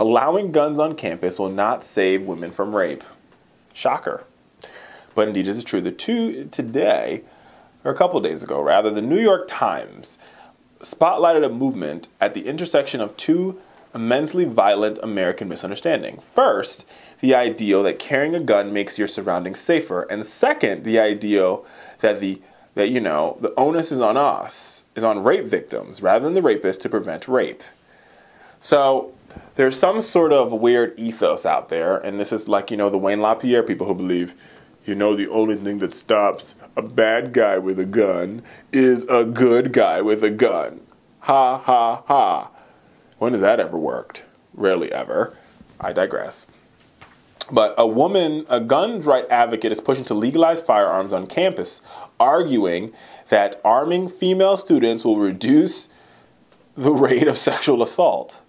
allowing guns on campus will not save women from rape. Shocker. But indeed, this is true. Today, or a couple of days ago rather, the New York Times spotlighted a movement at the intersection of two immensely violent American misunderstandings. First, the ideal that carrying a gun makes your surroundings safer, and second, the ideal that the onus is on us, is on rape victims rather than the rapist to prevent rape. So there's some sort of weird ethos out there, and this is like, the Wayne LaPierre people who believe, the only thing that stops a bad guy with a gun is a good guy with a gun. Ha, ha, ha. When has that ever worked? Rarely ever. I digress. But a gun right advocate is pushing to legalize firearms on campus, arguing that arming female students will reduce the rate of sexual assault.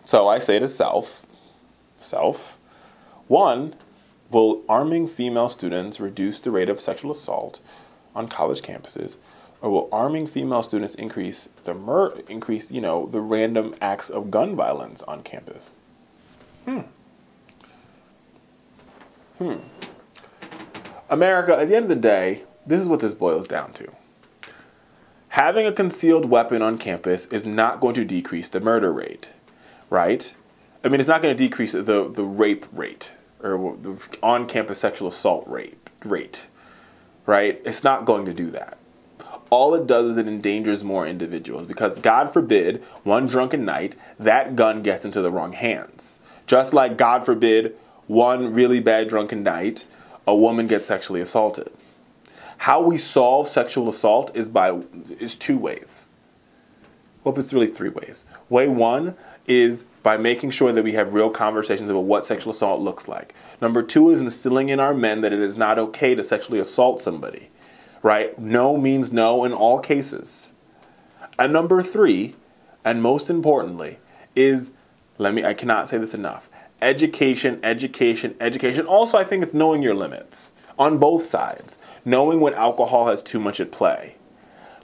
So I say to self, one, will arming female students reduce the rate of sexual assault on college campuses, or will arming female students increase the random acts of gun violence on campus? America, at the end of the day, this is what this boils down to. Having a concealed weapon on campus is not going to decrease the murder rate, right? I mean, it's not going to decrease the rape rate, or the on-campus sexual assault rate, right? It's not going to do that. All it does is it endangers more individuals because, God forbid, one drunken night, that gun gets into the wrong hands. Just like, God forbid, one really bad drunken night, a woman gets sexually assaulted. How we solve sexual assault is two ways. Well, it's really three ways. Way one is by making sure that we have real conversations about what sexual assault looks like. Number two is instilling in our men that it is not okay to sexually assault somebody, right? No means no in all cases. And number three, and most importantly, is, I cannot say this enough, education, education, education. Also, I think it's knowing your limits on both sides. Knowing when alcohol has too much at play.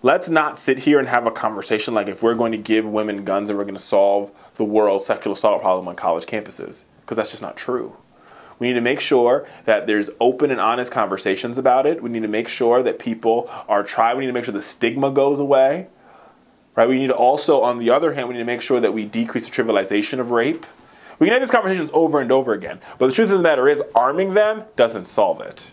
Let's not sit here and have a conversation like if we're going to give women guns and we're going to solve the world's sexual assault problem on college campuses, because that's just not true. We need to make sure that there's open and honest conversations about it. We need to make sure that people are trying. We need to make sure the stigma goes away. Right? We need to also, on the other hand, we need to make sure that we decrease the trivialization of rape. We can have these conversations over and over again, but the truth of the matter is arming them doesn't solve it.